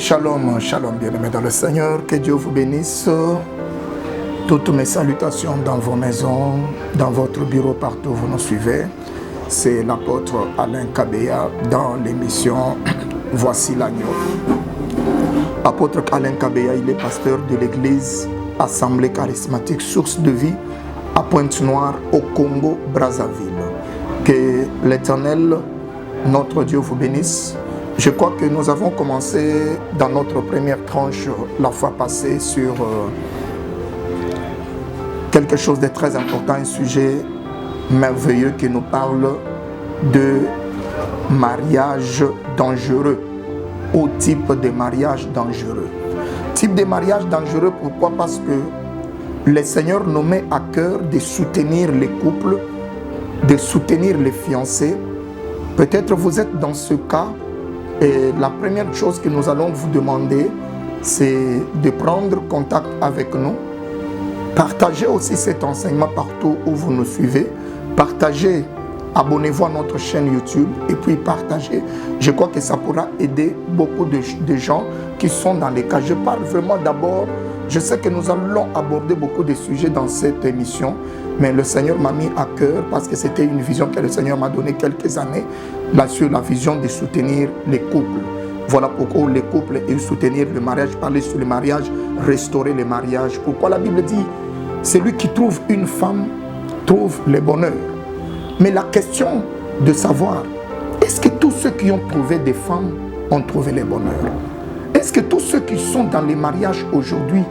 Shalom, shalom, bien-aimés dans le Seigneur, que Dieu vous bénisse. Toutes mes salutations dans vos maisons, dans votre bureau, partout où vous nous suivez. C'est l'apôtre Alain Kabea dans l'émission Voici l'agneau. Apôtre Alain Kabea, il est pasteur de l'église Assemblée charismatique Source de vie à Pointe-Noire au Congo, Brazzaville. Que l'Éternel, notre Dieu, vous bénisse. Je crois que nous avons commencé dans notre première tranche la fois passée sur quelque chose de très important, un sujet merveilleux qui nous parle de mariage dangereux ou type de mariage dangereux. Type de mariage dangereux, pourquoi? Parce que le Seigneur nous met à cœur de soutenir les couples, de soutenir les fiancés. Peut-être vous êtes dans ce cas. Et la première chose que nous allons vous demander, c'est de prendre contact avec nous. Partagez aussi cet enseignement partout où vous nous suivez. Partagez, abonnez-vous à notre chaîne YouTube et puis partagez. Je crois que ça pourra aider beaucoup de gens qui sont dans les cas. Je parle vraiment d'abord, je sais que nous allons aborder beaucoup de sujets dans cette émission, mais le Seigneur m'a mis à cœur parce que c'était une vision que le Seigneur m'a donnée quelques années, là sur la vision de soutenir les couples. Voilà pourquoi les couples et soutenir le mariage, parler sur le mariage, restaurer le mariage. Pourquoi la Bible dit, celui qui trouve une femme trouve le bonheur. Mais la question de savoir, est-ce que tous ceux qui ont trouvé des femmes ont trouvé le bonheur? Est-ce que tous ceux qui sont dans les mariages aujourd'hui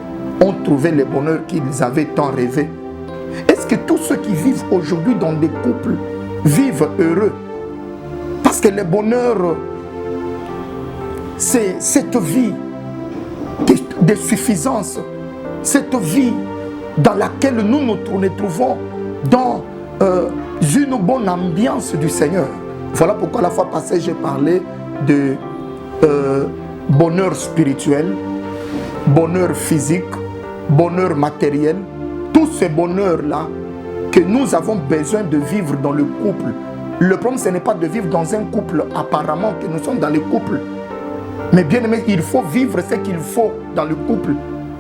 ont trouvé le bonheur qu'ils avaient tant rêvé? Est-ce que tous ceux qui vivent aujourd'hui dans des couples vivent heureux? Parce que le bonheur, c'est cette vie de suffisance, cette vie dans laquelle nous nous trouvons dans une bonne ambiance du Seigneur. Voilà pourquoi la fois passée j'ai parlé de bonheur spirituel, bonheur physique, bonheur matériel. Tous ces bonheurs-là que nous avons besoin de vivre dans le couple. Le problème, ce n'est pas de vivre dans un couple apparemment que nous sommes dans le couple. Mais bien aimé, il faut vivre ce qu'il faut dans le couple.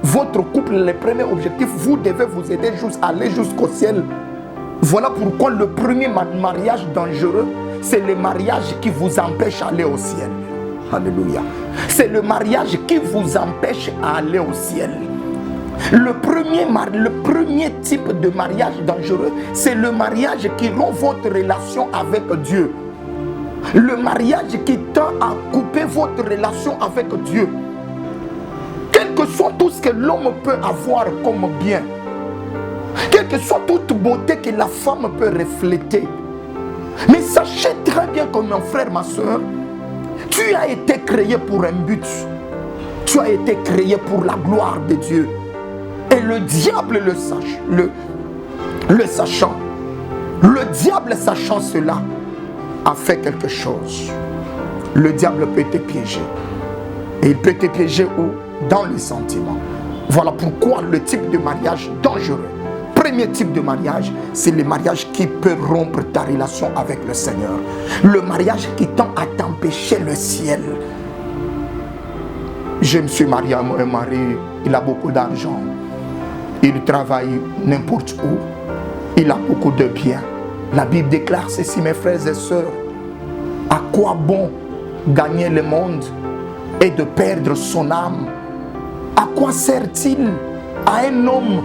Votre couple, le premier objectif, vous devez vous aider aller jusqu'au ciel. Voilà pourquoi le premier mariage dangereux, c'est le mariage qui vous empêche d'aller au ciel. Alléluia. C'est le mariage qui vous empêche d'aller au ciel. Le premier type de mariage dangereux, c'est le mariage qui rompt votre relation avec Dieu. Le mariage qui tend à couper votre relation avec Dieu. Quel que soit tout ce que l'homme peut avoir comme bien, quelle que soit toute beauté que la femme peut refléter. Mais sachez très bien que mon frère, ma soeur, tu as été créé pour un but. Tu as été créé pour la gloire de Dieu. Et le diable le sachant, le diable sachant cela, a fait quelque chose. Le diable peut te piéger. Et il peut te piéger où? Dans les sentiments. Voilà pourquoi le type de mariage dangereux, premier type de mariage, c'est le mariage qui peut rompre ta relation avec le Seigneur. Le mariage qui tend à t'empêcher le ciel. Je me suis marié à un mari, il a beaucoup d'argent. Il travaille n'importe où. Il a beaucoup de biens. La Bible déclare ceci, mes frères et sœurs. À quoi bon gagner le monde et de perdre son âme? À quoi sert-il à un homme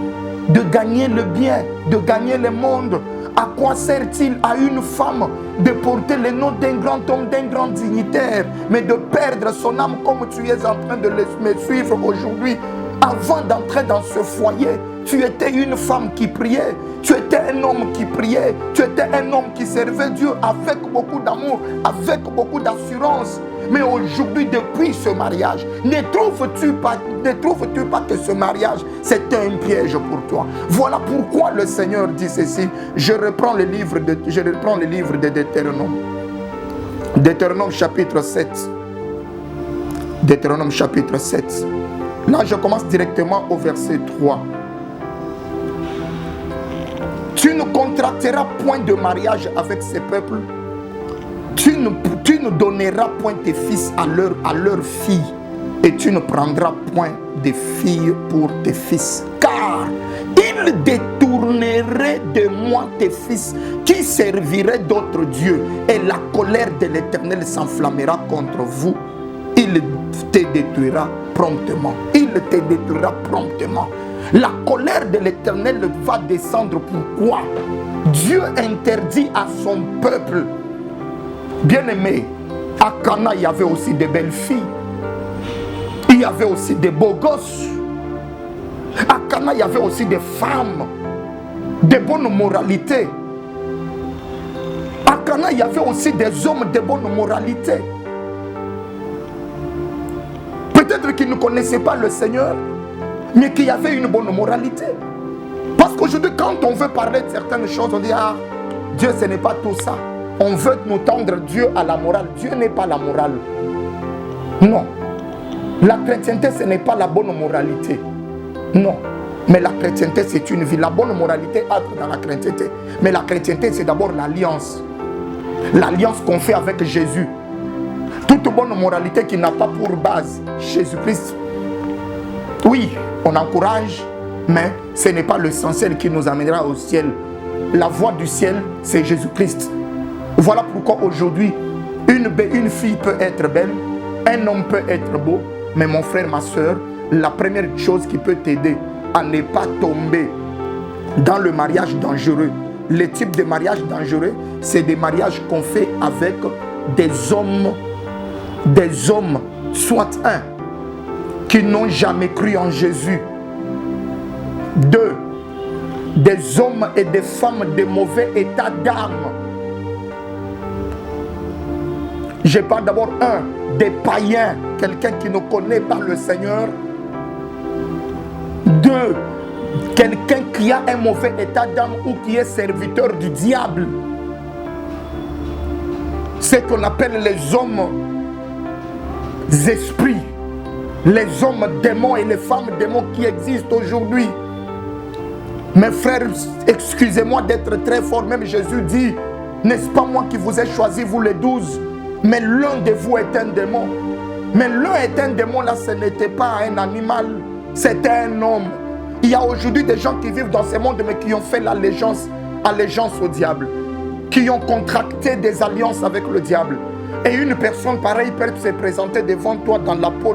de gagner le bien, de gagner le monde? À quoi sert-il à une femme de porter le nom d'un grand homme, d'un grand dignitaire, mais de perdre son âme comme tu es en train de me suivre aujourd'hui? Avant d'entrer dans ce foyer, tu étais une femme qui priait, tu étais un homme qui priait, tu étais un homme qui servait Dieu avec beaucoup d'amour, avec beaucoup d'assurance. Mais aujourd'hui, depuis ce mariage, ne trouves-tu pas que ce mariage, c'est un piège pour toi? Voilà pourquoi le Seigneur dit ceci. Je reprends le livre de Deutéronome. Deutéronome chapitre 7. Deutéronome chapitre 7. Là, je commence directement au verset 3. Tu ne contracteras point de mariage avec ces peuples. Tu ne donneras point tes fils à leurs filles. et tu ne prendras point de filles pour tes fils, car ils détourneraient de moi tes fils qui serviraient d'autres dieux, et la colère de l'Éternel s'enflammera contre vous. Il te détruira promptement. Il te détruira promptement. La colère de l'Éternel va descendre. Pourquoi? Dieu interdit à son peuple. Bien-aimé, à Cana, il y avait aussi des belles filles. Il y avait aussi des beaux gosses. À Cana, il y avait aussi des femmes de bonne moralité. À Cana, il y avait aussi des hommes de bonne moralité. Peut-être qu'ils ne connaissaient pas le Seigneur, mais qu'il y avait une bonne moralité. Parce qu'aujourd'hui, quand on veut parler de certaines choses, on dit, ah, Dieu, ce n'est pas tout ça. On veut nous tendre Dieu à la morale. Dieu n'est pas la morale. Non. La chrétienté, ce n'est pas la bonne moralité. Non. Mais la chrétienté, c'est une vie. La bonne moralité entre dans la chrétienté. Mais la chrétienté, c'est d'abord l'alliance. L'alliance qu'on fait avec Jésus. Toute bonne moralité qui n'a pas pour base Jésus-Christ. Oui, on encourage, mais ce n'est pas l'essentiel qui nous amènera au ciel. La voie du ciel, c'est Jésus-Christ. Voilà pourquoi aujourd'hui, une fille peut être belle, un homme peut être beau, mais mon frère, ma soeur, la première chose qui peut t'aider à ne pas tomber dans le mariage dangereux. Les types de mariage dangereux, c'est des mariages qu'on fait avec des hommes, soit un, qui n'ont jamais cru en Jésus. Deux, des hommes et des femmes de mauvais état d'âme. Je parle d'abord des païens, quelqu'un qui ne connaît pas le Seigneur. Deux, quelqu'un qui a un mauvais état d'âme ou qui est serviteur du diable. Ce qu'on appelle les hommes esprits, les hommes démons et les femmes démons qui existent aujourd'hui. Mes frères, excusez-moi d'être très fort, même Jésus dit, n'est-ce pas moi qui vous ai choisi, vous les 12, mais l'un de vous est un démon. Mais l'un est un démon, là, ce n'était pas un animal, c'était un homme. Il y a aujourd'hui des gens qui vivent dans ce monde, mais qui ont fait l'allégeance au diable, qui ont contracté des alliances avec le diable. Et une personne pareille peut se présenter devant toi dans la peau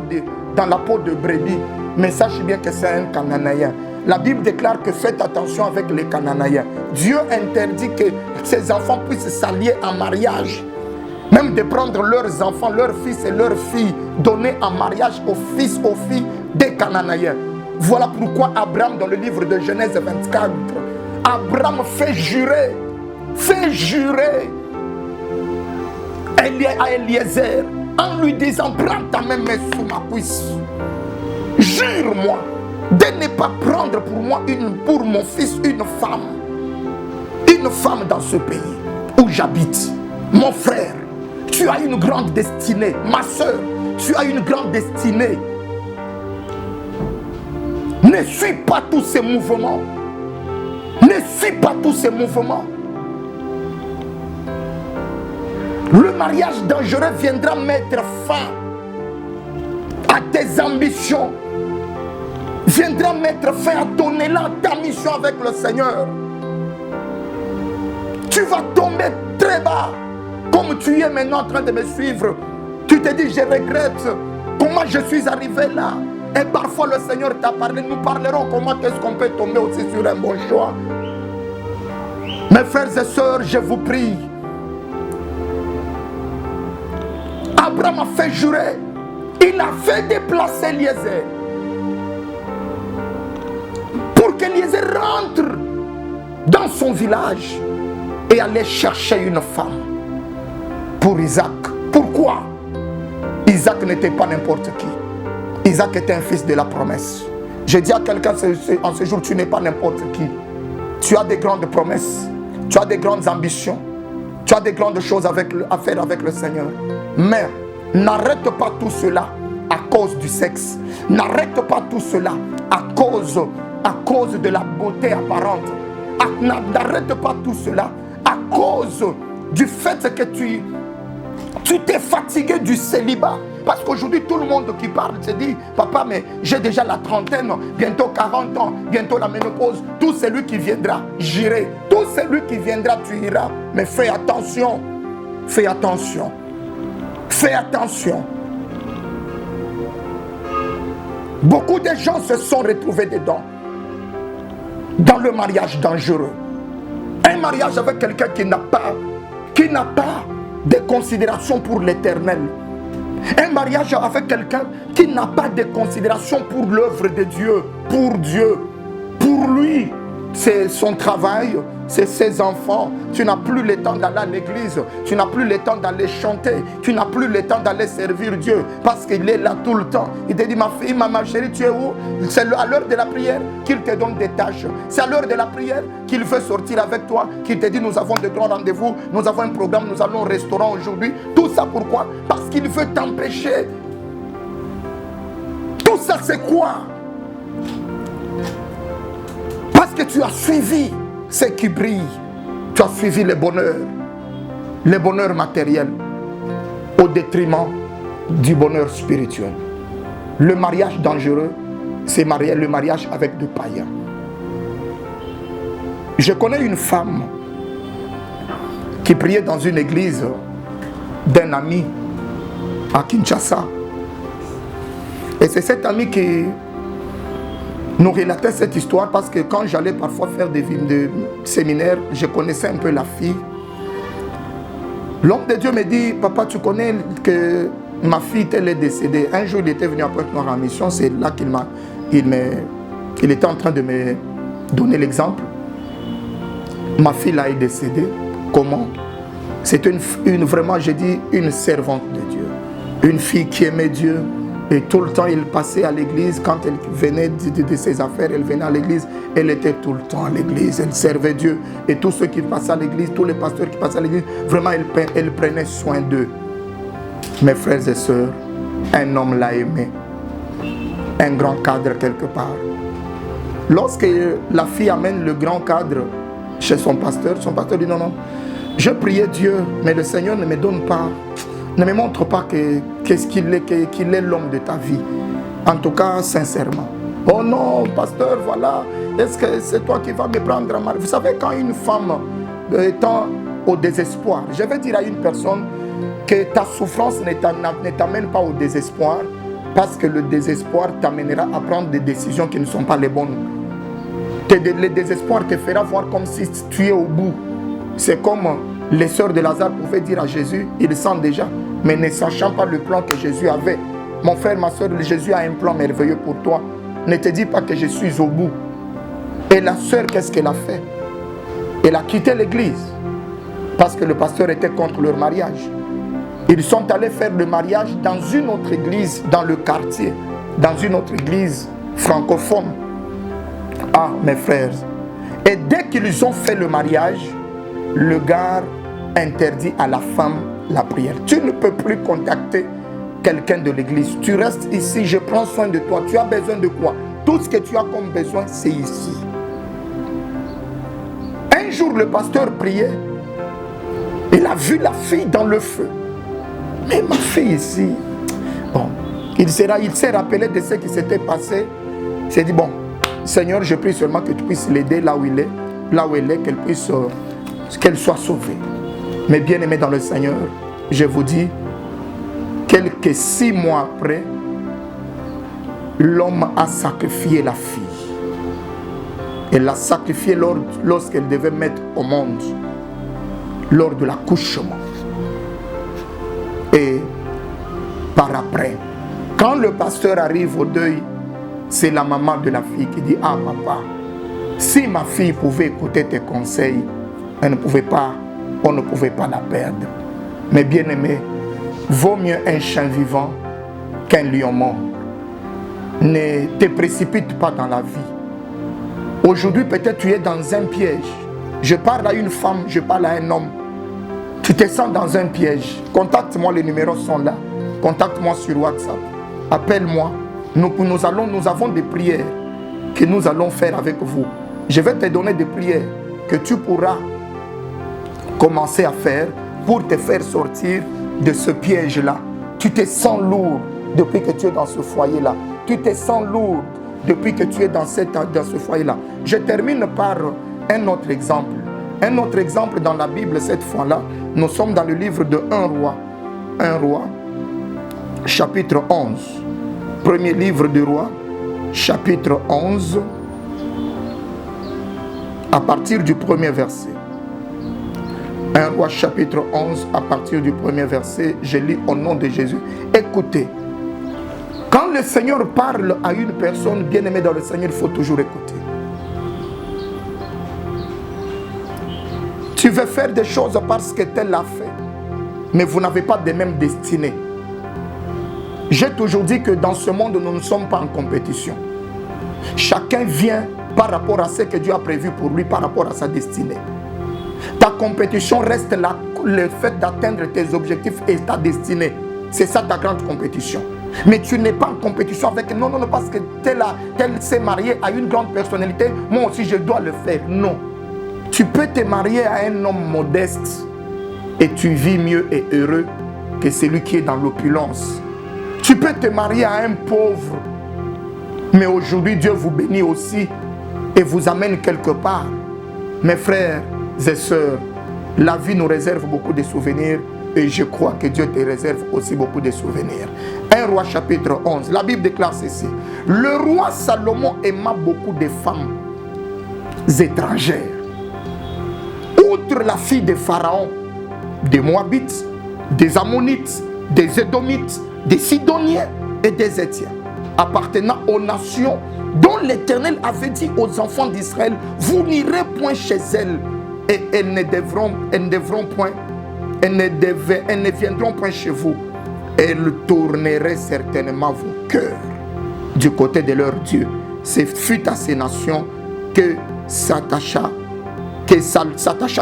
de brebis, mais sache bien que c'est un Cananéen. La Bible déclare que faites attention avec les Cananéens. Dieu interdit que ses enfants puissent s'allier en mariage. Même de prendre leurs enfants, leurs fils et leurs filles, donner en mariage aux fils, aux filles des Cananéens. Voilà pourquoi Abraham, dans le livre de Genèse 24, Abraham fait jurer à Eliezer, en lui disant, prends ta main sous ma cuisse. Jure-moi de ne pas prendre pour mon fils une femme dans ce pays où j'habite. Mon frère, tu as une grande destinée. Ma soeur, tu as une grande destinée. Ne suis pas tous ces mouvements. Ne suis pas tous ces mouvements. Le mariage dangereux viendra mettre fin à tes ambitions. Viendra mettre fin à ton élan, ta mission avec le Seigneur. Tu vas tomber très bas. Comme tu es maintenant en train de me suivre, tu te dis, je regrette comment je suis arrivé là. Et parfois le Seigneur t'a parlé. Nous parlerons comment est-ce qu'on peut tomber aussi sur un bon choix. Mes frères et sœurs, je vous prie. Abraham a fait jurer. Il a fait déplacer Eliezer. Pour qu'Eliezer rentre dans son village et aller chercher une femme pour Isaac. Pourquoi? Isaac n'était pas n'importe qui. Isaac était un fils de la promesse. Je dis à quelqu'un en ce jour, tu n'es pas n'importe qui. Tu as des grandes promesses. Tu as des grandes ambitions. Tu as des grandes choses à faire avec le Seigneur. Mais n'arrête pas tout cela à cause du sexe. N'arrête pas tout cela à cause de la beauté apparente. N'arrête pas tout cela à cause du fait que tu t'es fatigué du célibat. Parce qu'aujourd'hui, tout le monde qui parle se dit, papa, mais j'ai déjà la trentaine, bientôt 40 ans, bientôt la ménopause. Tout celui qui viendra, j'irai. Tout celui qui viendra, tu iras. Mais fais attention. Fais attention. Fais attention. Beaucoup de gens se sont retrouvés dedans. Dans le mariage dangereux. Un mariage avec quelqu'un qui n'a pas de considération pour l'éternel. Un mariage avec quelqu'un qui n'a pas de considération pour l'œuvre de Dieu, pour Dieu, pour lui. C'est son travail, c'est ses enfants. Tu n'as plus le temps d'aller à l'église, tu n'as plus le temps d'aller chanter, tu n'as plus le temps d'aller servir Dieu parce qu'il est là tout le temps. Il te dit, ma fille, ma chérie, tu es où? C'est à l'heure de la prière qu'il te donne des tâches. C'est à l'heure de la prière qu'il veut sortir avec toi, qu'il te dit, nous avons de grands rendez-vous, nous avons un programme, nous allons au restaurant aujourd'hui. Tout ça pourquoi? Parce qu'il veut t'empêcher. Tout ça c'est quoi? Parce que tu as suivi ce qui brille. Tu as suivi le bonheur matériel au détriment du bonheur spirituel. Le mariage dangereux, c'est le mariage avec des païens. Je connais une femme qui priait dans une église d'un ami à Kinshasa. Et c'est cet ami qui nous relatait cette histoire parce que quand j'allais parfois faire des séminaires, je connaissais un peu la fille. L'homme de Dieu me dit, papa, tu connais que ma fille, elle est décédée. Un jour, il était venu à Pointe-Noire en mission, c'est là qu'il était en train de me donner l'exemple. Ma fille là est décédée. Comment? C'est vraiment, je dis, une servante de Dieu. Une fille qui aimait Dieu. Et tout le temps, il passait à l'église. Quand elle venait de ses affaires, elle venait à l'église. Elle était tout le temps à l'église. Elle servait Dieu. Et tous ceux qui passaient à l'église, tous les pasteurs qui passaient à l'église, vraiment, elle prenait soin d'eux. Mes frères et sœurs, un homme l'a aimé. Un grand cadre quelque part. Lorsque la fille amène le grand cadre chez son pasteur dit non, non. Je priais Dieu, mais le Seigneur ne me donne pas, ne me montre pas qu'est-ce qu'il est l'homme de ta vie. En tout cas, sincèrement. Oh non, pasteur, voilà. Est-ce que c'est toi qui vas me prendre en mari? Vous savez, quand une femme étant au désespoir, je vais dire à une personne que ta souffrance ne t'amène pas au désespoir, parce que le désespoir t'amènera à prendre des décisions qui ne sont pas les bonnes. Le désespoir te fera voir comme si tu es au bout. C'est comme les sœurs de Lazare pouvaient dire à Jésus, il sent déjà, mais ne sachant pas le plan que Jésus avait. Mon frère, ma soeur, Jésus a un plan merveilleux pour toi. Ne te dis pas que je suis au bout. Et la sœur, qu'est-ce qu'elle a fait? Elle a quitté l'église parce que le pasteur était contre leur mariage. Ils sont allés faire le mariage dans une autre église, dans le quartier, dans une autre église francophone. Ah, mes frères. Et dès qu'ils ont fait le mariage, le gars interdit à la femme la prière. Tu ne peux plus contacter quelqu'un de l'église. Tu restes ici, je prends soin de toi. Tu as besoin de quoi? Tout ce que tu as comme besoin, c'est ici. Un jour, le pasteur priait. Il a vu la fille dans le feu. Mais ma fille ici, bon, il s'est rappelé de ce qui s'était passé. Il s'est dit, bon, Seigneur, je prie seulement que tu puisses l'aider là où il est, là où elle est, qu'elle soit sauvée. Mais bien aimé dans le Seigneur, je vous dis, quelques 6 mois après, l'homme a sacrifié la fille. Elle l'a sacrifiée lorsqu'elle devait mettre au monde, lors de l'accouchement. Et par après, quand le pasteur arrive au deuil, c'est la maman de la fille qui dit, ah papa, si ma fille pouvait écouter tes conseils, on ne pouvait pas la perdre. Mais bien aimé, vaut mieux un chien vivant qu'un lion mort. Ne te précipite pas dans la vie. Aujourd'hui, peut-être tu es dans un piège. Je parle à une femme, je parle à un homme. Tu te sens dans un piège. Contacte-moi, les numéros sont là. Contacte-moi sur WhatsApp. Appelle-moi. Nous avons des prières que nous allons faire avec vous. Je vais te donner des prières que tu pourras commencer à faire pour te faire sortir de ce piège-là Tu te sens lourd depuis que tu es dans ce foyer-là. Tu te sens lourd depuis que tu es dans ce foyer-là. Je termine par un autre exemple. Un autre exemple dans la Bible cette fois-là. Nous sommes dans le livre de 1 roi. 1 roi, chapitre 11. Premier livre du roi, chapitre 11, à partir du premier verset. 1 roi, chapitre 11, à partir du premier verset, je lis au nom de Jésus. Écoutez, quand le Seigneur parle à une personne bien-aimée dans le Seigneur, il faut toujours écouter. Tu veux faire des choses parce que tel l'a fait, mais vous n'avez pas de même destinée. J'ai toujours dit que dans ce monde, nous ne sommes pas en compétition. Chacun vient par rapport à ce que Dieu a prévu pour lui, par rapport à sa destinée. Ta compétition reste le fait d'atteindre tes objectifs et ta destinée. C'est ça ta grande compétition. Mais tu n'es pas en compétition avec non, parce que tel s'est marié à une grande personnalité, moi aussi je dois le faire. Non. Tu peux te marier à un homme modeste et tu vis mieux et heureux que celui qui est dans l'opulence. Tu peux te marier à un pauvre, mais aujourd'hui Dieu vous bénit aussi et vous amène quelque part. Mes frères et sœurs, la vie nous réserve beaucoup de souvenirs et je crois que Dieu te réserve aussi beaucoup de souvenirs. 1 roi chapitre 11, la Bible déclare ceci. Le roi Salomon aima beaucoup de femmes étrangères. Outre la fille de Pharaon, des Moabites, des Ammonites, des Édomites, des Sidoniens et des Étiens, appartenant aux nations dont l'Éternel avait dit aux enfants d'Israël, vous n'irez point chez elles, et elles ne viendront point chez vous. Elles tourneraient certainement vos cœurs du côté de leur Dieu. Ce fut à ces nations que s'attacha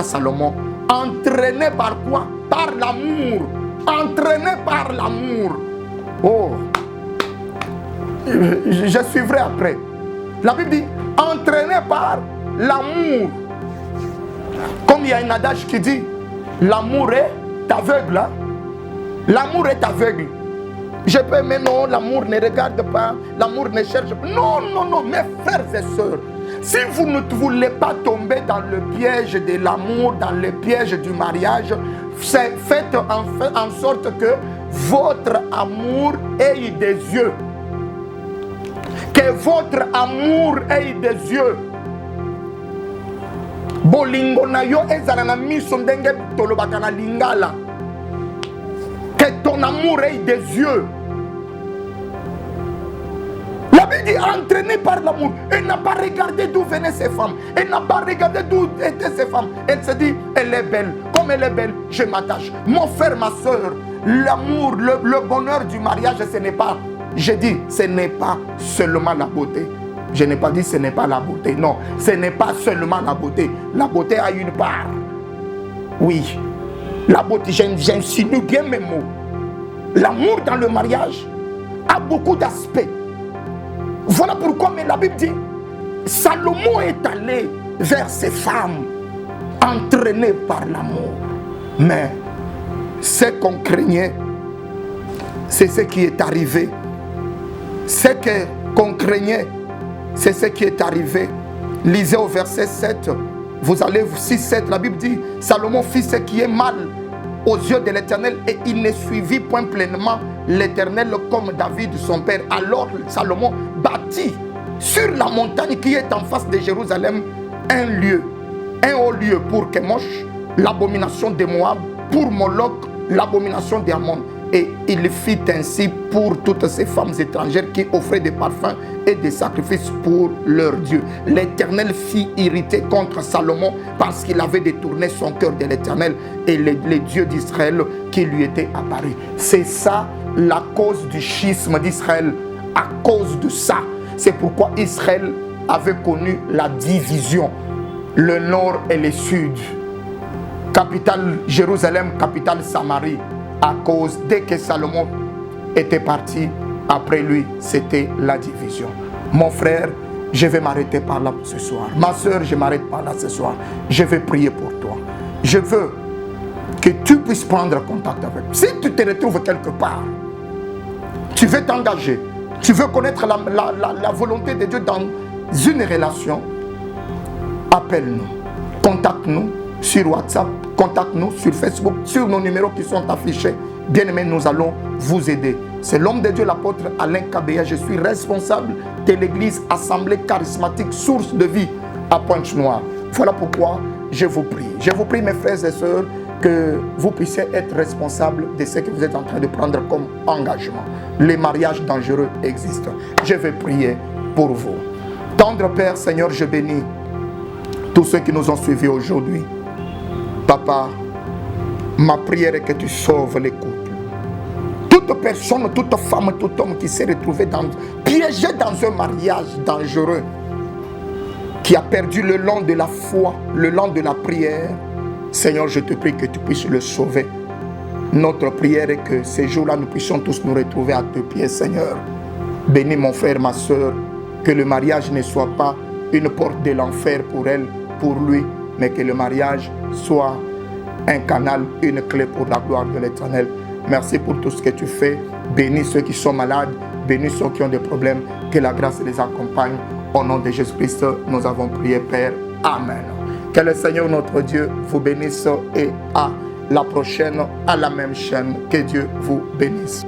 Salomon, entraîné par quoi? Par l'amour. Entraîné par l'amour. Oh, je suivrai après. La Bible dit, entraîné par l'amour. Comme il y a un adage qui dit, l'amour est aveugle. Hein? L'amour est aveugle. Je peux, mais non, l'amour ne regarde pas, l'amour ne cherche pas. Non, mes frères et sœurs, si vous ne voulez pas tomber dans le piège de l'amour, dans le piège du mariage, faites en sorte que votre amour ait des yeux. Que votre amour ait des yeux. Bolingo na yo ezala na miso ndenge tolobaka na lingala. Que ton amour ait des yeux. La Bible dit entraînée par l'amour. Elle n'a pas regardé d'où venaient ces femmes. Elle n'a pas regardé d'où étaient ces femmes. Elle se dit, elle est belle. Comme elle est belle, je m'attache. Mon frère, ma soeur, l'amour, le bonheur du mariage, ce n'est pas, je dis, ce n'est pas seulement la beauté. Je n'ai pas dit ce n'est pas la beauté. Non, ce n'est pas seulement la beauté. La beauté a une part. Oui. La beauté, j'insinue bien mes mots. L'amour dans le mariage a beaucoup d'aspects. Voilà pourquoi, mais la Bible dit, Salomon est allé vers ces femmes, entraîné par l'amour. Mais ce qu'on craignait, c'est ce qui est arrivé. Ce qu'on craignait, c'est ce qui est arrivé. Lisez au verset 7. Vous allez 6-7, la Bible dit, Salomon fit ce qui est mal aux yeux de l'Éternel et il ne suivit point pleinement l'Éternel comme David son père. Alors Salomon bâtit sur la montagne qui est en face de Jérusalem un haut lieu pour Kemosh, l'abomination de Moab, pour Moloch, l'abomination d'Ammon. Et il fit ainsi pour toutes ces femmes étrangères qui offraient des parfums et des sacrifices pour leur Dieu. L'Éternel fit irriter contre Salomon parce qu'il avait détourné son cœur de l'Éternel et les dieux d'Israël qui lui étaient apparus. C'est ça la cause du schisme d'Israël. À cause de ça, c'est pourquoi Israël avait connu la division. Le nord et le sud. Capitale Jérusalem, capitale Samarie. À cause, dès que Salomon était parti, après lui, c'était la division. Mon frère, je vais m'arrêter par là ce soir. Ma soeur, je m'arrête par là ce soir. Je vais prier pour toi. Je veux que tu puisses prendre contact avec moi. Si tu te retrouves quelque part, tu veux t'engager, tu veux connaître la volonté de Dieu dans une relation, appelle-nous, contacte-nous sur WhatsApp, contacte-nous sur Facebook, sur nos numéros qui sont affichés. Bien-aimés, nous allons vous aider. C'est l'homme de Dieu, l'apôtre Alain Kabea. Je suis responsable de l'église Assemblée charismatique Source de vie à Pointe-Noire. Voilà pourquoi je vous prie. Je vous prie, mes frères et sœurs, que vous puissiez être responsables de ce que vous êtes en train de prendre comme engagement. Les mariages dangereux existent. Je vais prier pour vous. Tendre Père, Seigneur, je bénis tous ceux qui nous ont suivis aujourd'hui. Papa, ma prière est que tu sauves les couples. Toute personne, toute femme, tout homme qui s'est retrouvé piégé dans un mariage dangereux, qui a perdu le long de la foi, le long de la prière, Seigneur, je te prie que tu puisses le sauver. Notre prière est que ces jours-là, nous puissions tous nous retrouver à tes pieds, Seigneur. Bénis mon frère, ma soeur, que le mariage ne soit pas une porte de l'enfer pour elle, pour lui, mais que le mariage soit un canal, une clé pour la gloire de l'Éternel. Merci pour tout ce que tu fais. Bénis ceux qui sont malades, bénis ceux qui ont des problèmes, que la grâce les accompagne. Au nom de Jésus-Christ, nous avons prié, Père. Amen. Que le Seigneur notre Dieu vous bénisse et à la prochaine, à la même chaîne. Que Dieu vous bénisse.